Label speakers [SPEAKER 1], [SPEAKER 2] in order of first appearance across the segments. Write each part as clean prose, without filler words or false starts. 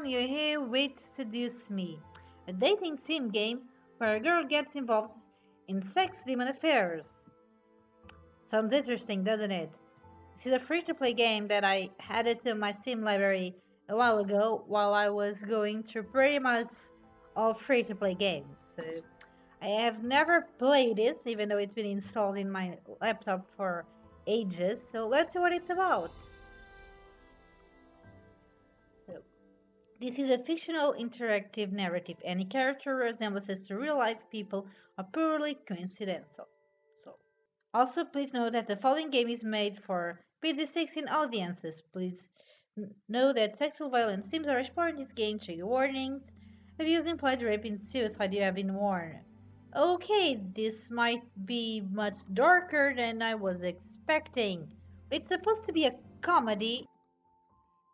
[SPEAKER 1] everyone, you're here with Seduce Me, a dating sim game where a girl gets involved in sex demon affairs. Sounds interesting, doesn't it? This is a free-to-play game that I added to my Steam library a while ago while I was going through pretty much all free-to-play games. So I have never played this, even though it's been installed in my laptop for ages. So let's see what it's about. So, this is a fictional interactive narrative. Any character resemblances to real life people are purely coincidental. So, also please note that the following game is made for PG-16 audiences. Please know that sexual violence themes are explored in this game. Trigger warnings. Abuse, implied rape, and suicide you have been warned. Okay, this might be much darker than I was expecting. It's supposed to be a comedy.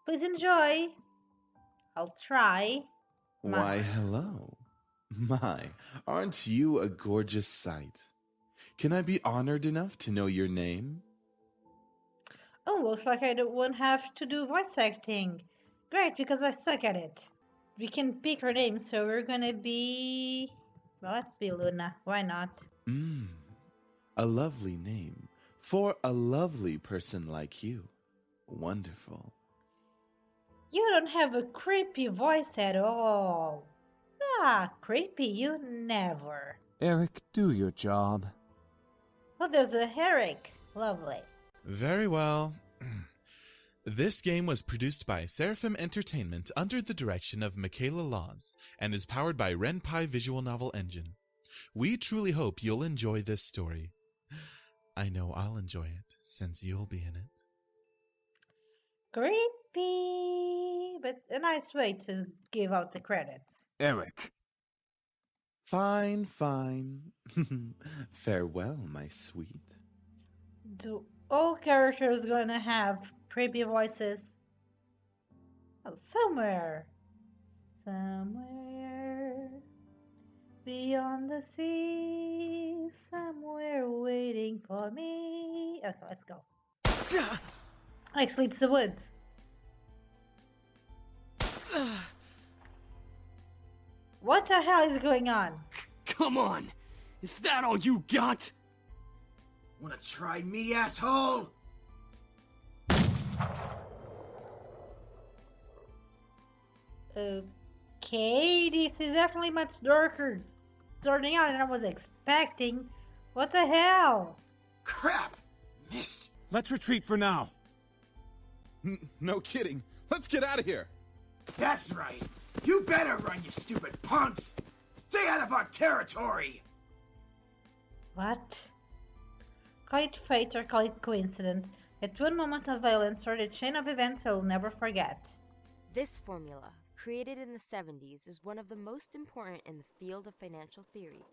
[SPEAKER 1] Please enjoy. I'll try.
[SPEAKER 2] Why, hello. My, aren't you a gorgeous sight? Can I be honored enough to know your name?
[SPEAKER 1] Oh, looks like I won't have to do voice acting. Great, because I suck at it. We can pick our name, so we're gonna be. Well, let's be Luna. Why not?
[SPEAKER 2] Mmm, a lovely name for a lovely person like you. Wonderful.
[SPEAKER 1] You don't have a creepy voice at all. Ah, creepy, you never.
[SPEAKER 3] Eric, do your job.
[SPEAKER 1] Oh, there's a Herrick. Lovely.
[SPEAKER 4] Very well. This game was produced by Seraphim Entertainment under the direction of Michaela Laws and is powered by Ren'Py Visual Novel Engine. We truly hope you'll enjoy this story. I know I'll enjoy it since you'll be in it.
[SPEAKER 1] Creepy, but a nice way to give out the credits.
[SPEAKER 3] Eric.
[SPEAKER 2] Fine, fine. Farewell, my sweet.
[SPEAKER 1] Do all characters gonna have creepy voices? Oh, somewhere beyond the sea, somewhere waiting for me. Okay, let's go. Actually, it's the woods. What the hell is going on?
[SPEAKER 5] Come on! Is that all you got?
[SPEAKER 6] Wanna try me, asshole?
[SPEAKER 1] Okay, this is definitely much darker starting out than I was expecting. What the hell?
[SPEAKER 6] Crap! Missed.
[SPEAKER 3] Let's retreat for now.
[SPEAKER 2] No kidding. Let's get out of here.
[SPEAKER 6] That's right. You better run, you stupid punks! Stay out of our territory!
[SPEAKER 1] What? Call it fate or call it coincidence. That one moment of violence started a chain of events I'll never forget.
[SPEAKER 7] This formula, created in the 70s, is one of the most important in the field of financial theory.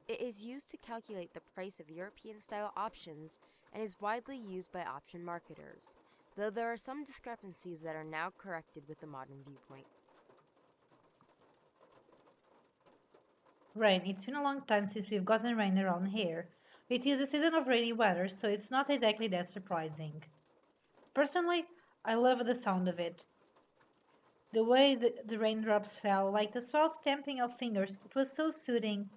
[SPEAKER 7] It is used to calculate the price of European-style options and is widely used by option marketers, though there are some discrepancies that are now corrected with the modern viewpoint.
[SPEAKER 1] Rain. It's been a long time since we've gotten rain around here. It is the season of rainy weather, so it's not exactly that surprising. Personally, I love the sound of it. The way the raindrops fell, like the soft tapping of fingers, it was so soothing.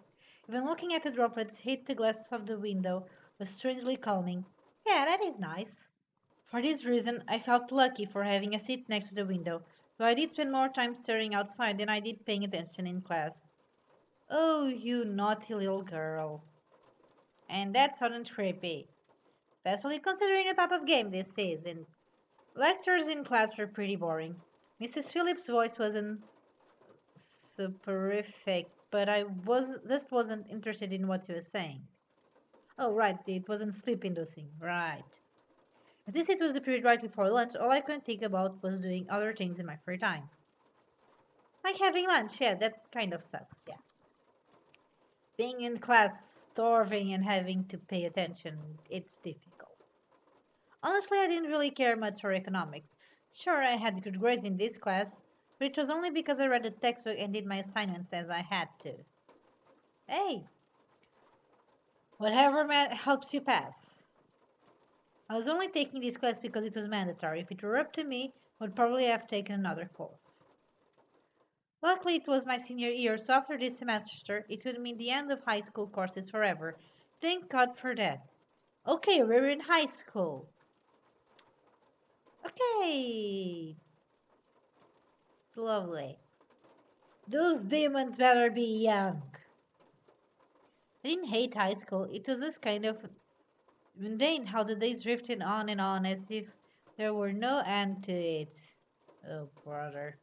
[SPEAKER 1] Even looking at the droplets hit the glass of the window was strangely calming. Yeah, that is nice. For this reason, I felt lucky for having a seat next to the window, though I did spend more time staring outside than I did paying attention in class. Oh, you naughty little girl. And that sounded creepy, especially considering the type of game this is, and lectures in class were pretty boring. Mrs. Phillips' voice wasn't soporific, but I just wasn't interested in what she was saying. Oh, right, it wasn't sleep-inducing, right. But since it was the period right before lunch, all I could think about was doing other things in my free time. Like having lunch, yeah, that kind of sucks, yeah. Being in class, starving, and having to pay attention, it's difficult. Honestly, I didn't really care much for economics. Sure, I had good grades in this class, but it was only because I read the textbook and did my assignments as I had to. Hey, whatever helps you pass. I was only taking this class because it was mandatory. If it were up to me, would probably have taken another course. Luckily, it was my senior year, so after this semester, it would mean the end of high school courses forever. Thank God for that. Okay, we're in high school. Okay, lovely. Those demons better be young. I didn't hate high school. It was this kind of mundane how the days drifted on as if there were no end to it. Oh, brother.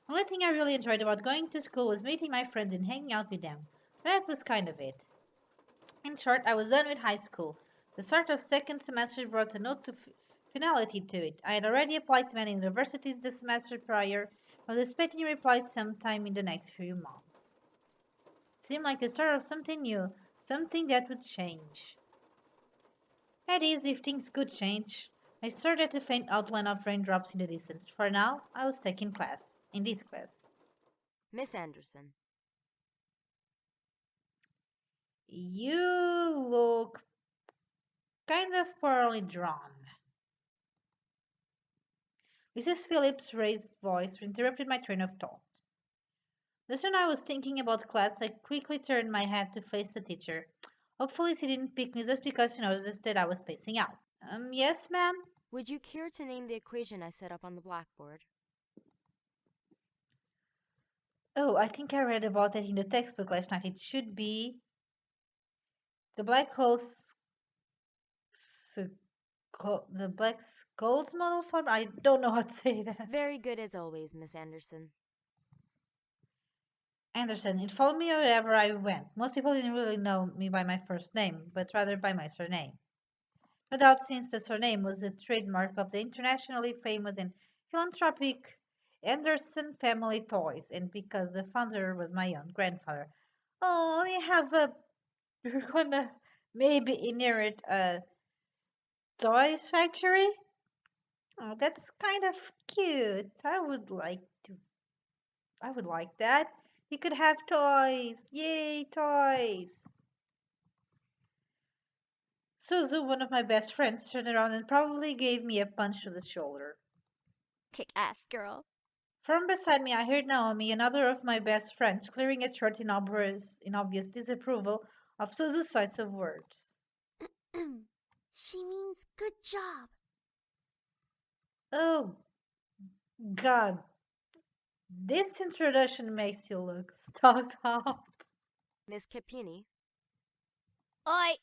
[SPEAKER 1] The only thing I really enjoyed about going to school was meeting my friends and hanging out with them. That was kind of it. In short, I was done with high school. The start of second semester brought a note of finality to it. I had already applied to many universities the semester prior, but was expecting replies sometime in the next few months. It seemed like the start of something new, something that would change. That is, if things could change. I stared at the faint outline of raindrops in the distance. For now, I was taking class. In this class.
[SPEAKER 7] Miss Anderson.
[SPEAKER 1] You look kind of poorly drawn. Mrs. Phillips' raised voice interrupted my train of thought. Just when I was thinking about class, I quickly turned my head to face the teacher. Hopefully she didn't pick me just because she noticed that I was spacing out. Yes, ma'am?
[SPEAKER 7] Would you care to name the equation I set up on the blackboard?
[SPEAKER 1] Oh, I think I read about that in the textbook last night. It should be the black hole's the black skulls model form. I don't know how to say that.
[SPEAKER 7] Very good as always, Miss Anderson.
[SPEAKER 1] Anderson. It followed me wherever I went. Most people didn't really know me by my first name, but rather by my surname. No doubt, since the surname was the trademark of the internationally famous and philanthropic Anderson Family Toys, and because the founder was my own grandfather. Oh, we have a. We're gonna maybe inherit a toys factory. Oh, that's kind of cute. I would like that. We could have toys. Yay, toys. Suzu, one of my best friends, turned around and probably gave me a punch to the shoulder.
[SPEAKER 8] Kick ass, girl.
[SPEAKER 1] From beside me, I heard Naomi, another of my best friends, clearing a throat in obvious disapproval of Suzu's choice of words.
[SPEAKER 8] She means good job.
[SPEAKER 1] Oh, God. This introduction makes you look stuck up.
[SPEAKER 7] Miss Capini.
[SPEAKER 8] Oi!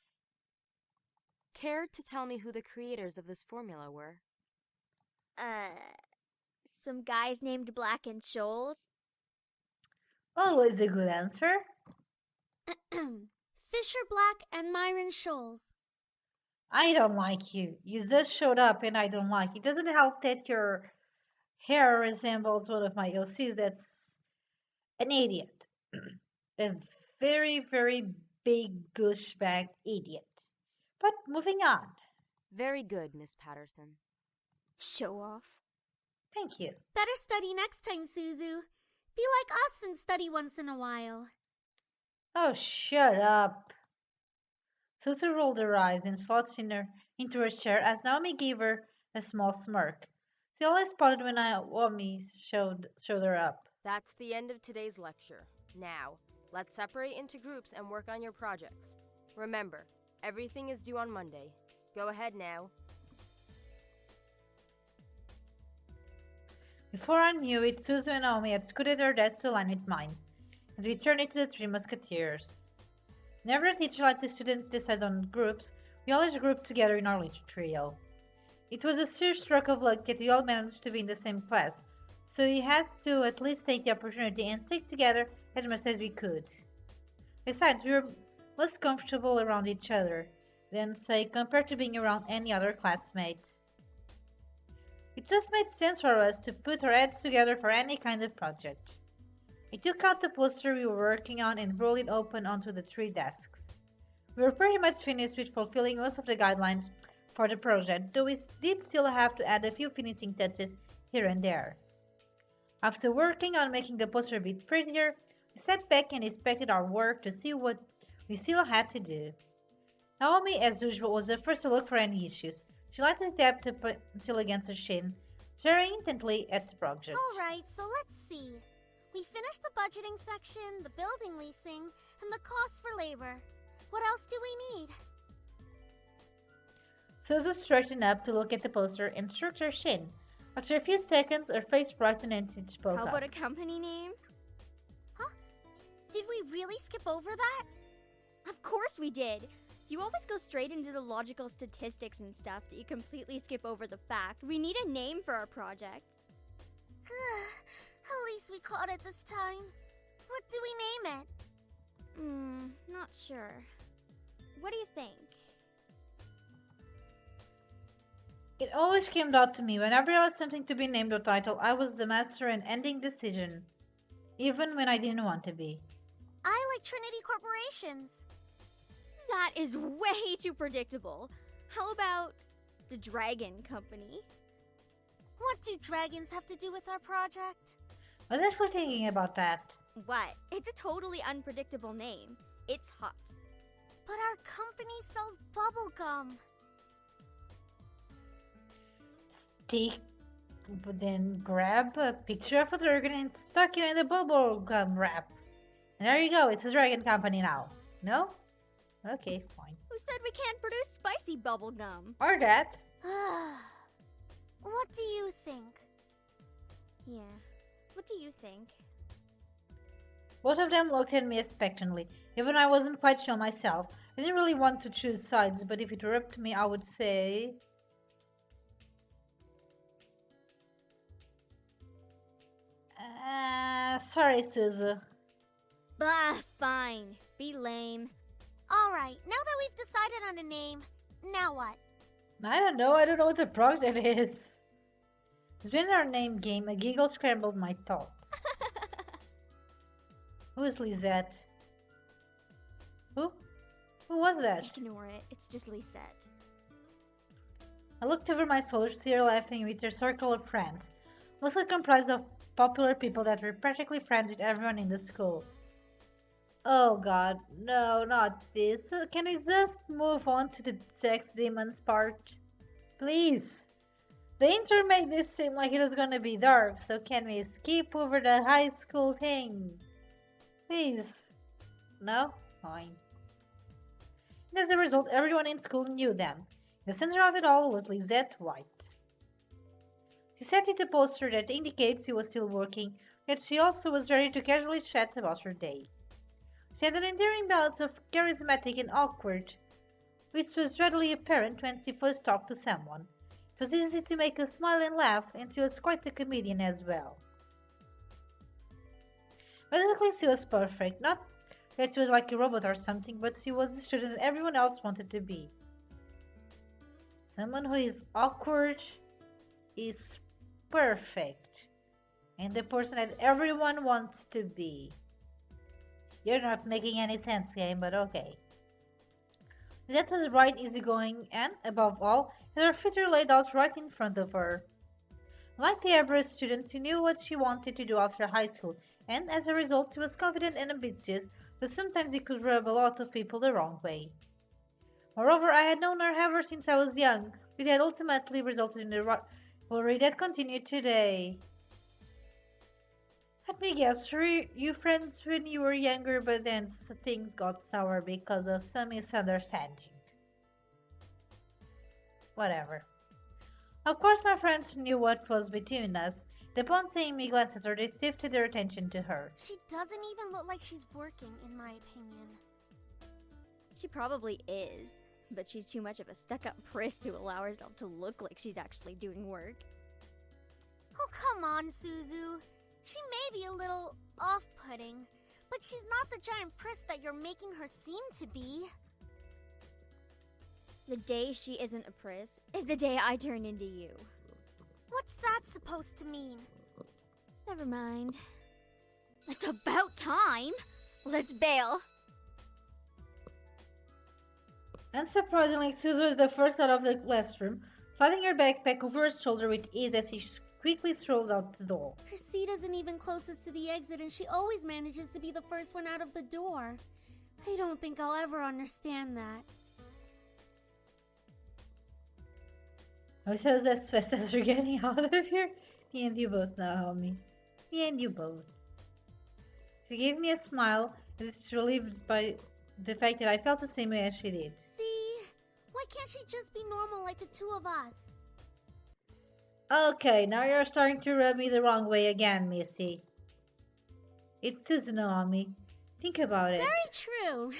[SPEAKER 7] Care to tell me who the creators of this formula were?
[SPEAKER 8] Some guys named Black and Shoals.
[SPEAKER 1] Always a good answer.
[SPEAKER 8] Fisher Black and Myron Shoals.
[SPEAKER 1] I don't like you. You just showed up and I don't like it. It doesn't help that your hair resembles one of my OCs that's an idiot. A very, very big douchebag idiot. But moving on.
[SPEAKER 7] Very good, Miss Patterson.
[SPEAKER 8] Show off.
[SPEAKER 1] Thank you.
[SPEAKER 8] Better study next time, Suzu. Be like us and study once in a while.
[SPEAKER 1] Oh, shut up. Suzu rolled her eyes and slouched into her chair as Naomi gave her a small smirk. She always spotted when Naomi showed her up.
[SPEAKER 7] That's the end of today's lecture. Now, let's separate into groups and work on your projects. Remember, everything is due on Monday. Go ahead now.
[SPEAKER 1] Before I knew it, Suzu and Naomi had scooted their desks to align with mine, and we turned into the Three Musketeers. Whenever a teacher let the students decide on groups, we always grouped together in our little trio. It was a sheer stroke of luck that we all managed to be in the same class, so we had to at least take the opportunity and stick together as much as we could. Besides, we were most comfortable around each other than, say, compared to being around any other classmate. It just made sense for us to put our heads together for any kind of project. I took out the poster we were working on and rolled it open onto the 3 desks. We were pretty much finished with fulfilling most of the guidelines for the project, though we did still have to add a few finishing touches here and there. After working on making the poster a bit prettier, we sat back and inspected our work to see what we still had to do. Naomi, as usual, was the first to look for any issues. She lightly tapped the pencil against her chin, staring intently at the project.
[SPEAKER 8] Alright, so let's see. We finished the budgeting section, the building leasing, and the cost for labor. What else do we need?
[SPEAKER 1] Suzu straightened up to look at the poster and stroked her chin. After a few seconds, her face brightened and she spoke
[SPEAKER 9] How
[SPEAKER 1] up.
[SPEAKER 9] about a company name?
[SPEAKER 8] Huh? Did we really skip over that?
[SPEAKER 9] Of course we did. You always go straight into the logical statistics and stuff that you completely skip over the fact. We need a name for our project.
[SPEAKER 8] At least we caught it this time. What do we name it?
[SPEAKER 9] Not sure. What do you think?
[SPEAKER 1] It always came out to me whenever I was something to be named or title, I was the master in ending decision, even when I didn't want to be.
[SPEAKER 8] I like Trinity Corporations.
[SPEAKER 9] That is way too predictable. How about the Dragon Company?
[SPEAKER 8] What do dragons have to do with our project?
[SPEAKER 1] I was actually thinking about that.
[SPEAKER 9] What? It's a totally unpredictable name. It's hot.
[SPEAKER 8] But our company sells bubblegum.
[SPEAKER 1] Take, but then grab a picture of a dragon and stuck it in the bubble gum wrap. And there you go, it's a dragon company now. No? Okay, fine.
[SPEAKER 9] Who said we can't produce spicy bubblegum?
[SPEAKER 1] Or that.
[SPEAKER 8] What do you think?
[SPEAKER 9] Yeah. What do you think?
[SPEAKER 1] Both of them looked at me expectantly. Even I wasn't quite sure myself. I didn't really want to choose sides, but if it were up to me, I would say... sorry, Suzu.
[SPEAKER 9] Bah, fine. Be lame.
[SPEAKER 8] Alright, now that we've decided on a name, now what?
[SPEAKER 1] I don't know what the project is. It's been our name game, a giggle scrambled my thoughts. Who is Lisette? Who? Who was that?
[SPEAKER 9] Ignore it. It's just Lisette.
[SPEAKER 1] I looked over my shoulder to see her laughing with her circle of friends, mostly comprised of popular people that were practically friends with everyone in the school. Oh god, no, not this. Can we just move on to the sex demons part? Please. The intro made this seem like it was gonna be dark, so can we skip over the high school thing? Please. No? Fine. And as a result, everyone in school knew them. The center of it all was Lisette White. She sat with a poster that indicates she was still working, yet she also was ready to casually chat about her day. She had an endearing balance of charismatic and awkward, which was readily apparent when she first talked to someone. It was easy to make her smile and laugh, and she was quite a comedian as well. Basically, she was perfect. Not that she was like a robot or something, but she was the student that everyone else wanted to be. Someone who is awkward is perfect, and the person that everyone wants to be. You're not making any sense, game, but okay. That was bright, easygoing, and, above all, had her future laid out right in front of her. Like the average student, she knew what she wanted to do after high school, and as a result, she was confident and ambitious, but sometimes it could rub a lot of people the wrong way. Moreover, I had known her ever since I was young, which had ultimately resulted in the rivalry that continued today. Let me guess, were you friends when you were younger, but then things got sour because of some misunderstanding? Whatever. Of course my friends knew what was between us. Upon seeing me glance at her, they shifted their attention to her.
[SPEAKER 8] She doesn't even look like she's working, in my opinion.
[SPEAKER 9] She probably is, but she's too much of a stuck-up priss to allow herself to look like she's actually doing work.
[SPEAKER 8] Oh, come on, Suzu. She may be a little off-putting, but she's not the giant priss that you're making her seem to be.
[SPEAKER 9] The day she isn't a priss is the day I turn into you.
[SPEAKER 8] What's that supposed to mean?
[SPEAKER 9] Never mind. It's about time! Let's bail!
[SPEAKER 1] Unsurprisingly, Suzu is the first out of the classroom, sliding her backpack over her shoulder with ease as she quickly strolls out the door.
[SPEAKER 8] Her seat isn't even closest to the exit, and she always manages to be the first one out of the door. I don't think I'll ever understand that.
[SPEAKER 1] Oh, so as fast as we're getting out of here? Me and you both now, homie. Me and you both. She gave me a smile and is relieved by the fact that I felt the same way as she did.
[SPEAKER 8] See? Why can't she just be normal like the two of us?
[SPEAKER 1] Okay, now you're starting to rub me the wrong way again, Missy. It's Susan, homie. Think about it.
[SPEAKER 8] Very true.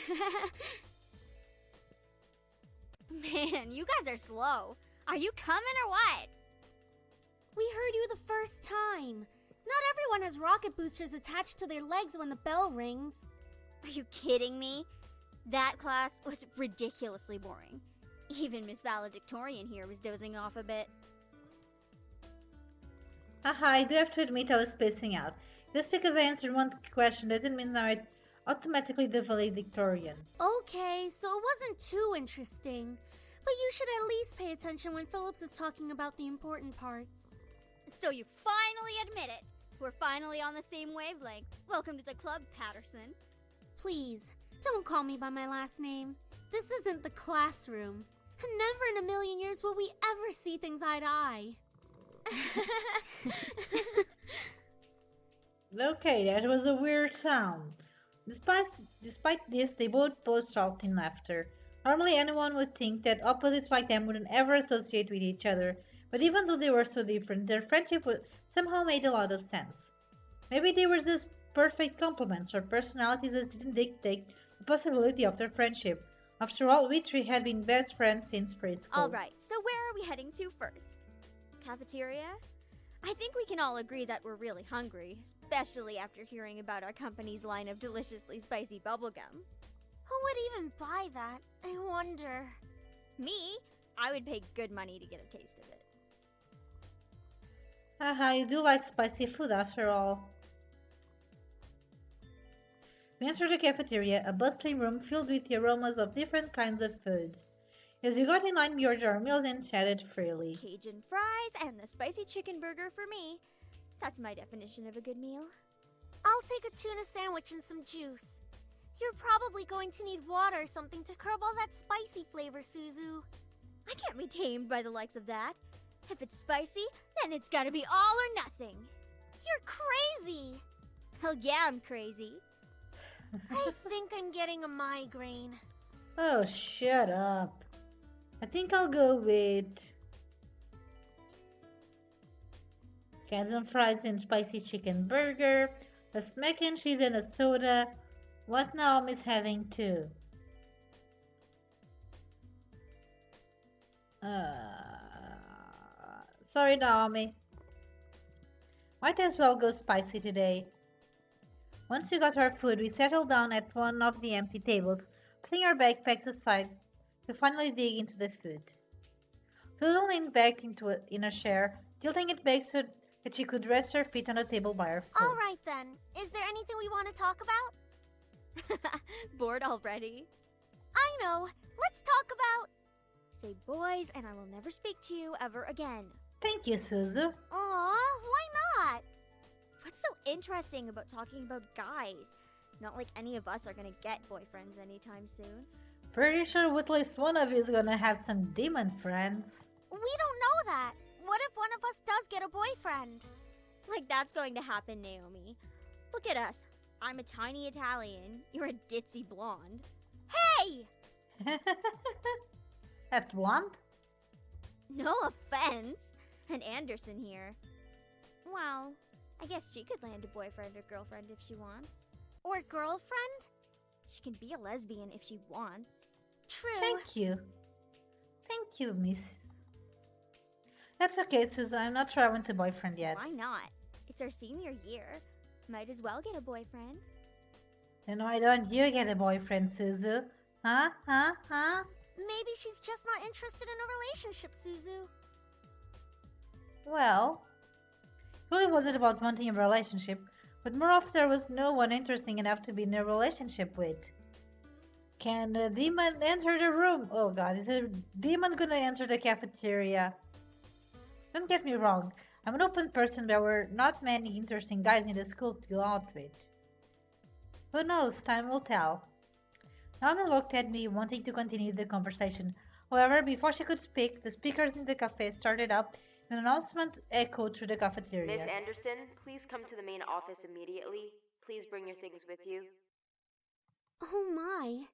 [SPEAKER 9] Man, you guys are slow. Are you coming or what?
[SPEAKER 8] We heard you the first time. Not everyone has rocket boosters attached to their legs when the bell rings.
[SPEAKER 9] Are you kidding me? That class was ridiculously boring. Even Miss Valedictorian here was dozing off a bit.
[SPEAKER 1] Haha, I do have to admit I was spacing out. Just because I answered one question doesn't mean I'm automatically the valedictorian.
[SPEAKER 8] Okay, so it wasn't too interesting. But you should at least pay attention when Phillips is talking about the important parts.
[SPEAKER 9] So you finally admit it. We're finally on the same wavelength. Welcome to the club, Patterson.
[SPEAKER 8] Please, don't call me by my last name. This isn't the classroom. And never in a million years will we ever see things eye to eye.
[SPEAKER 1] Okay, that was a weird sound. Despite this, they both burst out in laughter. Normally anyone would think that opposites like them wouldn't ever associate with each other, but even though they were so different, their friendship somehow made a lot of sense. Maybe they were just perfect complements, or personalities that didn't dictate the possibility of their friendship. After all, we three had been best friends since preschool.
[SPEAKER 9] Alright, so where are we heading to first? Cafeteria? I think we can all agree that we're really hungry, especially after hearing about our company's line of deliciously spicy bubblegum.
[SPEAKER 8] Who would even buy that? I wonder.
[SPEAKER 9] Me? I would pay good money to get a taste of it.
[SPEAKER 1] Haha, you do like spicy food after all. We entered the cafeteria, a bustling room filled with the aromas of different kinds of foods. As we got in line, we ordered our meals and chatted freely.
[SPEAKER 9] Cajun fries and the spicy chicken burger for me. That's my definition of a good meal.
[SPEAKER 8] I'll take a tuna sandwich and some juice. You're probably going to need water or something to curb all that spicy flavor, Suzu.
[SPEAKER 9] I can't be tamed by the likes of that. If it's spicy, then it's gotta be all or nothing.
[SPEAKER 8] You're crazy!
[SPEAKER 9] Hell yeah, I'm crazy.
[SPEAKER 8] I think I'm getting a migraine.
[SPEAKER 1] Oh, shut up. I think I'll go with Cajun fries and spicy chicken burger, a mac and cheese and a soda. What now Miss having too? Sorry, Naomi. Might as well go spicy today. Once we got our food, we settled down at one of the empty tables, putting our backpacks aside to finally dig into the food. Susan leaned back in a chair, tilting it back so that she could rest her feet on the table by her foot.
[SPEAKER 8] All right then. Is there anything we want to talk about?
[SPEAKER 9] Bored already?
[SPEAKER 8] I know. Let's talk about...
[SPEAKER 9] Say boys, and I will never speak to you ever again.
[SPEAKER 1] Thank you, Suzu.
[SPEAKER 8] Aw, why not?
[SPEAKER 9] What's so interesting about talking about guys? It's not like any of us are gonna get boyfriends anytime soon.
[SPEAKER 1] Pretty sure at least one of you is gonna have some demon friends.
[SPEAKER 8] We don't know that. What if one of us does get a boyfriend?
[SPEAKER 9] Like that's going to happen, Naomi. Look at us. I'm a tiny Italian. You're a ditzy blonde.
[SPEAKER 8] Hey!
[SPEAKER 1] That's blonde?
[SPEAKER 9] No offense. And Anderson here. Well, I guess she could land a boyfriend or girlfriend if she wants.
[SPEAKER 8] Or girlfriend?
[SPEAKER 9] She can be a lesbian if she wants.
[SPEAKER 8] True.
[SPEAKER 1] Thank you. Thank you, Miss. That's okay, Suzu. I'm not sure I want a boyfriend yet.
[SPEAKER 9] Why not? It's our senior year. Might as well get a boyfriend.
[SPEAKER 1] Then why don't you get a boyfriend, Suzu? Huh?
[SPEAKER 8] Maybe she's just not interested in a relationship, Suzu.
[SPEAKER 1] Well, it really wasn't about wanting a relationship, but more of there was no one interesting enough to be in a relationship with. Can the demon enter the room? Oh god, is a demon gonna enter the cafeteria? Don't get me wrong, I'm an open person, there were not many interesting guys in the school to go out with. Who knows, time will tell. Naomi looked at me, wanting to continue the conversation, However, before she could speak, the speakers in the cafe started up and an announcement echoed through the
[SPEAKER 7] Miss
[SPEAKER 1] cafeteria.
[SPEAKER 7] Anderson, please come to the main office immediately. Please bring your things with you.
[SPEAKER 8] Oh my.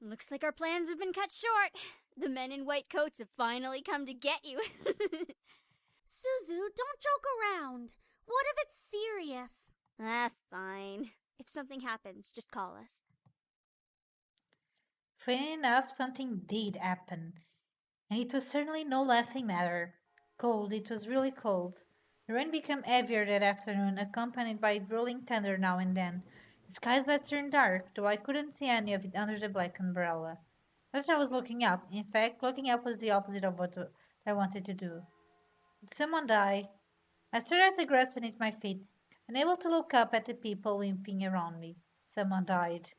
[SPEAKER 9] Looks like our plans have been cut short. The men in white coats have finally come to get you.
[SPEAKER 8] Suzu, don't joke around. What if it's serious?
[SPEAKER 9] Fine. If something happens, just call us.
[SPEAKER 1] Funny enough, something did happen, and it was certainly no laughing matter. Cold, it was really cold. The rain became heavier that afternoon, accompanied by rolling thunder now and then. The skies had turned dark, though I couldn't see any of it under the black umbrella. Not that I was looking up. In fact, looking up was the opposite of what I wanted to do. Did someone die? I stared at the grass beneath my feet, unable to look up at the people weeping around me. Someone died.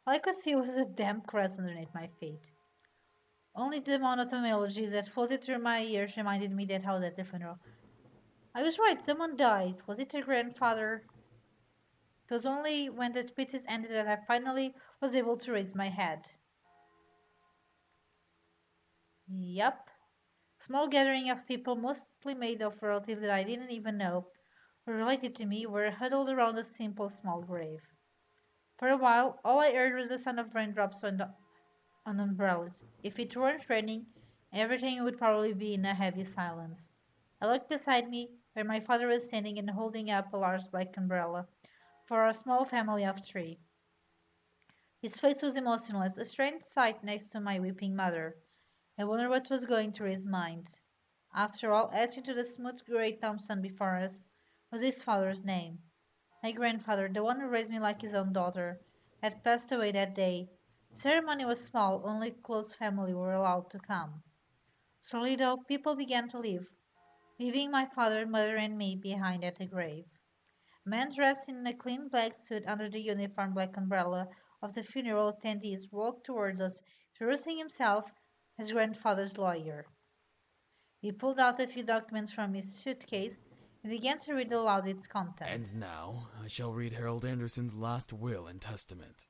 [SPEAKER 1] All I could see was a damp crust underneath my feet. Only the monotone melodies that floated through my ears reminded me that I was at the funeral. I was right, someone died. Was it her grandfather? It was only when the speeches ended that I finally was able to raise my head. Yup. A small gathering of people, mostly made of relatives that I didn't even know were related to me, were huddled around a simple small grave. For a while, all I heard was the sound of raindrops on umbrellas. If it weren't raining, everything would probably be in a heavy silence. I looked beside me, where my father was standing and holding up a large black umbrella for our small family of three. His face was emotionless, a strange sight next to my weeping mother. I wondered what was going through his mind. After all, etched into the smooth grey tombstone before us was his father's name. My grandfather, the one who raised me like his own daughter, had passed away that day. The ceremony was small, only close family were allowed to come. Slowly, though, people began to leave, leaving my father, mother, and me behind at the grave. A man dressed in a clean black suit under the uniform black umbrella of the funeral attendees walked towards us, introducing himself as grandfather's lawyer. He pulled out a few documents from his suitcase and began to read aloud its
[SPEAKER 5] And
[SPEAKER 1] contents.
[SPEAKER 5] now, I shall read Harold Anderson's last will and testament.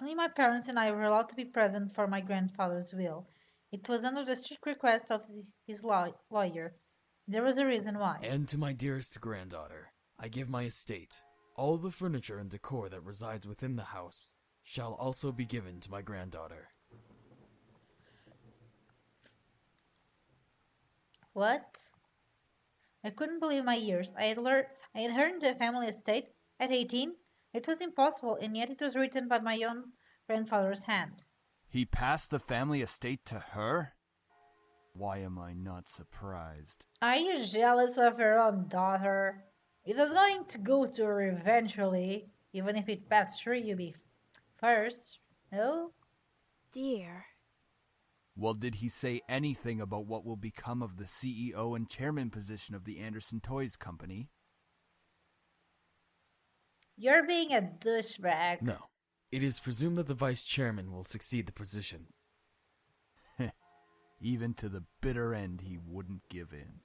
[SPEAKER 1] Only my parents and I were allowed to be present for my grandfather's will. It was under the strict request of his lawyer. There was a reason why.
[SPEAKER 5] And to my dearest granddaughter, I give my estate. All the furniture and decor that resides within the house shall also be given to my granddaughter.
[SPEAKER 1] What? I couldn't believe my ears. I had earned a family estate at 18. It was impossible, and yet it was written by my own grandfather's hand.
[SPEAKER 10] He passed the family estate to her? Why am I not surprised?
[SPEAKER 1] Are you jealous of your own daughter? It was going to go to her eventually, even if it passed through you first. No?
[SPEAKER 7] Dear.
[SPEAKER 10] Well, did he say anything about what will become of the CEO and chairman position of the Anderson Toys Company?
[SPEAKER 1] You're being a douchebag.
[SPEAKER 5] No. It is presumed that the vice chairman will succeed the position.
[SPEAKER 10] Even to the bitter end, he wouldn't give in.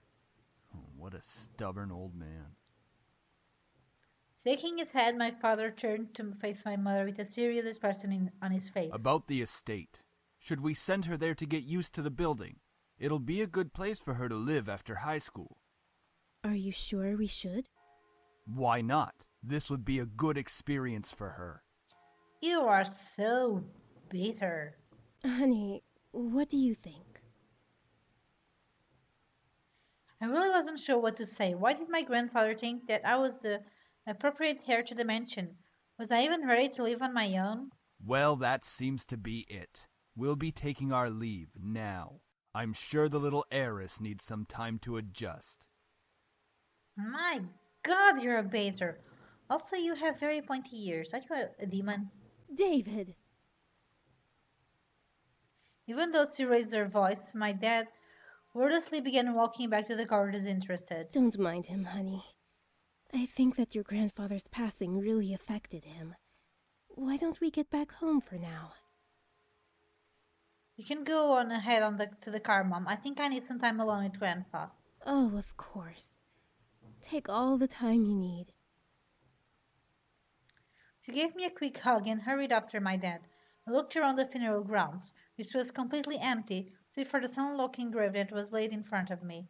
[SPEAKER 10] Oh, what a stubborn old man.
[SPEAKER 1] Shaking his head, my father turned to face my mother with a serious expression on his face.
[SPEAKER 10] About the estate. Should we send her there to get used to the building? It'll be a good place for her to live after high school.
[SPEAKER 11] Are you sure we should?
[SPEAKER 10] Why not? This would be a good experience for her.
[SPEAKER 1] You are so bitter.
[SPEAKER 11] Honey, what do you think?
[SPEAKER 1] I really wasn't sure what to say. Why did my grandfather think that I was the appropriate heir to the mansion? Was I even ready to live on my own?
[SPEAKER 10] Well, that seems to be it. We'll be taking our leave now. I'm sure the little heiress needs some time to adjust.
[SPEAKER 1] My God, you're a baser. Also, you have very pointy ears. Are you a demon?
[SPEAKER 11] David!
[SPEAKER 1] Even though she raised her voice, my dad wordlessly began walking back to the car disinterested.
[SPEAKER 11] Don't mind him, honey. I think that your grandfather's passing really affected him. Why don't we get back home for now?
[SPEAKER 1] You can go on ahead to the car, Mom. I think I need some time alone with Grandpa.
[SPEAKER 11] Oh, of course. Take all the time you need.
[SPEAKER 1] She gave me a quick hug and hurried after my dad. I looked around the funeral grounds, which was completely empty, save for the sun-looking grave that was laid in front of me.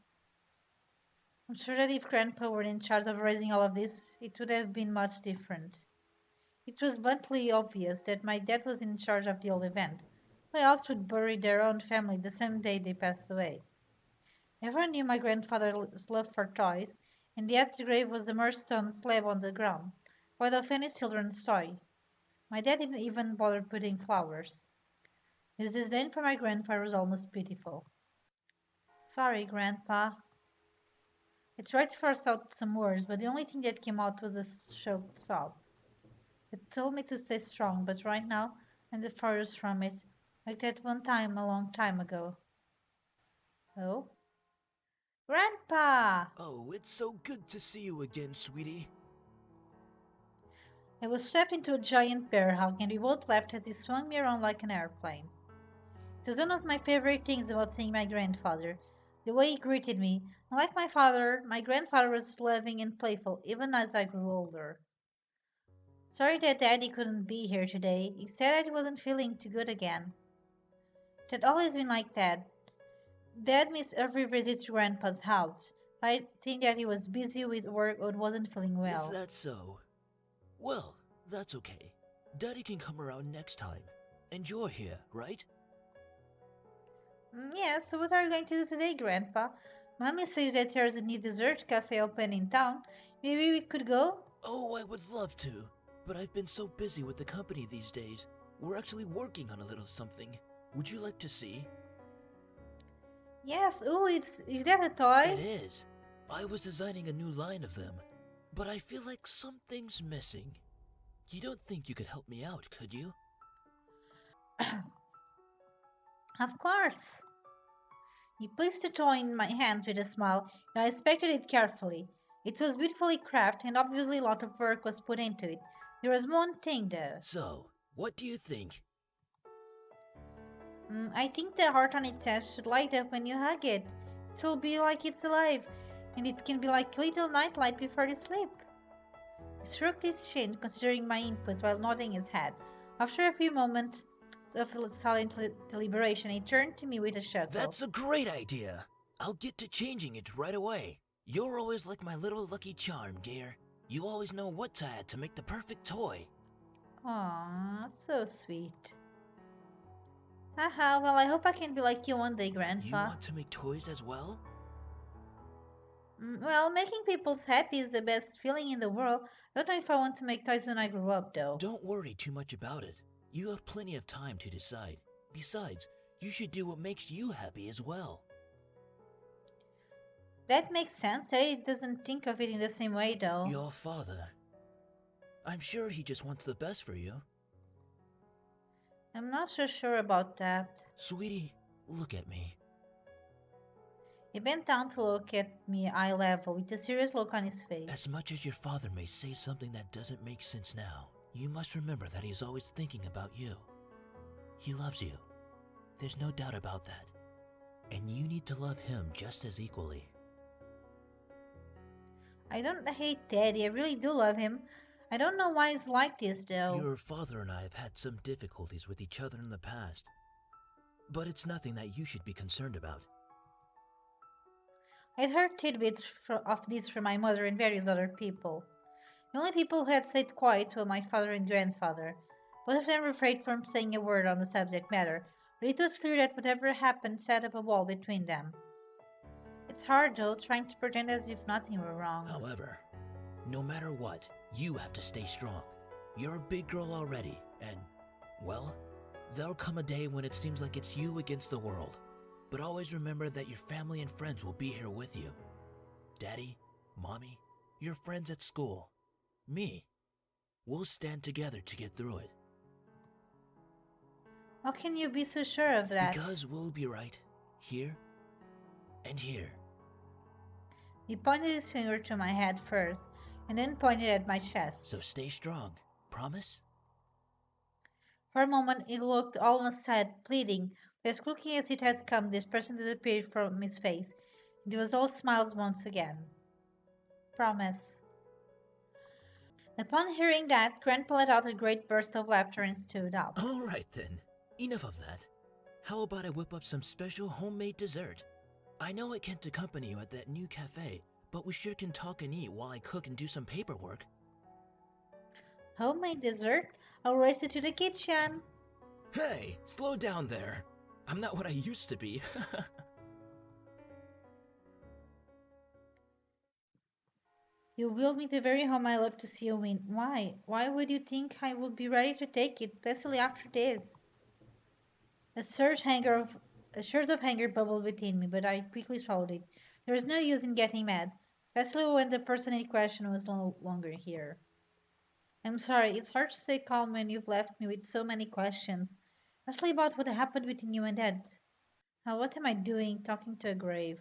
[SPEAKER 1] I'm sure that if Grandpa were in charge of raising all of this, it would have been much different. It was bluntly obvious that my dad was in charge of the whole event. Who else would bury their own family the same day they passed away? Everyone knew my grandfather's love for toys, and yet the grave was a mere stone slab on the ground, void of any children's toy. My dad didn't even bother putting flowers. His disdain for my grandfather was almost pitiful. Sorry, Grandpa. I tried to force out some words, but the only thing that came out was a choked sob. It told me to stay strong, but right now I'm the farthest from it, like that one time a long time ago. Oh? Grandpa!
[SPEAKER 6] Oh, it's so good to see you again, sweetie.
[SPEAKER 1] I was swept into a giant bear hug, and we both laughed as he swung me around like an airplane. It was one of my favorite things about seeing my grandfather, the way he greeted me. Unlike my father, my grandfather was loving and playful even as I grew older. Sorry that Daddy couldn't be here today. He said that he wasn't feeling too good again. It had always been like that. Dad missed every visit to Grandpa's house. I think that he was busy with work or wasn't feeling
[SPEAKER 6] Is
[SPEAKER 1] well.
[SPEAKER 6] that so? Well, that's okay. Daddy can come around next time. And you're here, right?
[SPEAKER 1] Yeah, so what are you going to do today, Grandpa? Mommy says that there's a new dessert cafe open in town. Maybe we could go?
[SPEAKER 6] Oh, I would love to. But I've been so busy with the company these days. We're actually working on a little something. Would you like to see?
[SPEAKER 1] Yes, oh, is that a toy?
[SPEAKER 6] It is. I was designing a new line of them. But I feel like something's missing. You don't think you could help me out, could you?
[SPEAKER 1] Of course. He placed the toy in my hands with a smile, and I inspected it carefully. It was beautifully crafted, and obviously a lot of work was put into it. There was one thing, though.
[SPEAKER 6] So, what do you think?
[SPEAKER 1] I think the heart on its chest should light up when you hug it. It'll be like it's alive, and it can be like a little nightlight before you sleep. He stroked his chin, considering my input while nodding his head. After a few moments of silent deliberation, he turned to me with a chuckle.
[SPEAKER 6] That's a great idea. I'll get to changing it right away. You're always like my little lucky charm, dear. You always know what to add to make the perfect toy.
[SPEAKER 1] Aw, so sweet. Haha, well, I hope I can be like you one day,
[SPEAKER 6] You
[SPEAKER 1] Grandpa.
[SPEAKER 6] want to make toys as well?
[SPEAKER 1] Well, making people happy is the best feeling in the world. I don't know if I want to make toys when I grow up, though.
[SPEAKER 6] Don't worry too much about it. You have plenty of time to decide. Besides, you should do what makes you happy as well.
[SPEAKER 1] That makes sense. Daddy doesn't think of it in the same way, though.
[SPEAKER 6] Your father. I'm sure he just wants the best for you.
[SPEAKER 1] I'm not so sure about that.
[SPEAKER 6] Sweetie, look at me.
[SPEAKER 1] He bent down to look at me eye level with a serious look on his face.
[SPEAKER 6] As much as your father may say something that doesn't make sense now, you must remember that he's always thinking about you. He loves you. There's no doubt about that. And you need to love him just as equally.
[SPEAKER 1] I don't hate Daddy. I really do love him. I don't know why he's like this, though.
[SPEAKER 6] Your father and I have had some difficulties with each other in the past. But it's nothing that you should be concerned about.
[SPEAKER 1] I'd heard tidbits of this from my mother and various other people. The only people who had stayed quiet were my father and grandfather. Both of them refrained from saying a word on the subject matter, but it was clear that whatever happened set up a wall between them. It's hard, though, trying to pretend as if nothing were wrong.
[SPEAKER 6] However, no matter what, you have to stay strong. You're a big girl already, and, well, there'll come a day when it seems like it's you against the world. But always remember that your family and friends will be here with you. Daddy, Mommy, your friends at school, me. We'll stand together to get through it.
[SPEAKER 1] How can you be so sure of that?
[SPEAKER 6] Because we'll be right here and here.
[SPEAKER 1] He pointed his finger to my head first, and then pointed at my chest.
[SPEAKER 6] So stay strong. Promise?
[SPEAKER 1] For a moment it looked almost sad, pleading, but as quickly as it had come, the expression disappeared from his face, and it was all smiles once again. Promise. Upon hearing that, Grandpa let out a great burst of laughter and stood up.
[SPEAKER 6] All right then, enough of that. How about I whip up some special homemade dessert? I know I can't accompany you at that new cafe, but we sure can talk and eat while I cook and do some paperwork.
[SPEAKER 1] Homemade dessert? I'll race you to the kitchen.
[SPEAKER 6] Hey, slow down there. I'm not what I used to be.
[SPEAKER 1] You will meet the very home I love to see you in. Why? Why would you think I would be ready to take it, especially after this? A surge hanger of a surge of anger bubbled within me, but I quickly swallowed it. There was no use in getting mad, especially when the person in question was no longer here. I'm sorry, it's hard to stay calm when you've left me with so many questions, especially about what happened between you and Dad. Now, what am I doing talking to a grave?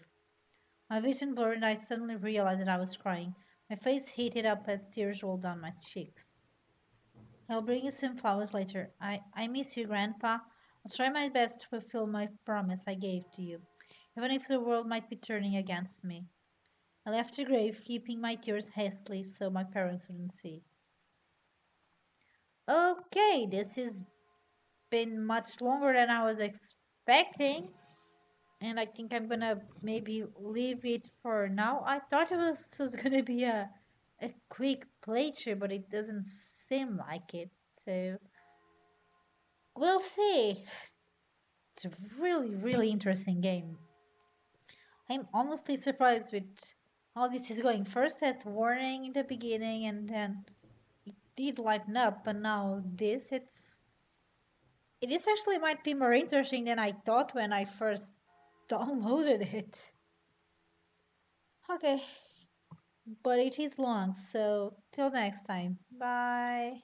[SPEAKER 1] My vision blurred and I suddenly realized that I was crying. My face heated up as tears rolled down my cheeks. I'll bring you some flowers later. I miss you, Grandpa. I'll try my best to fulfill my promise I gave to you, even if the world might be turning against me. I left the grave, keeping my tears hastily so my parents wouldn't see. Okay, this has been much longer than I was expecting, and I think I'm gonna maybe leave it for now. I thought it was gonna be a quick playthrough, but it doesn't seem like it. So we'll see. It's a really, really interesting game. I'm honestly surprised with how this is going. First that warning in the beginning and then it did lighten up, but now this it is actually might be more interesting than I thought when I first downloaded it. Okay, but it is long, so till next time. Bye.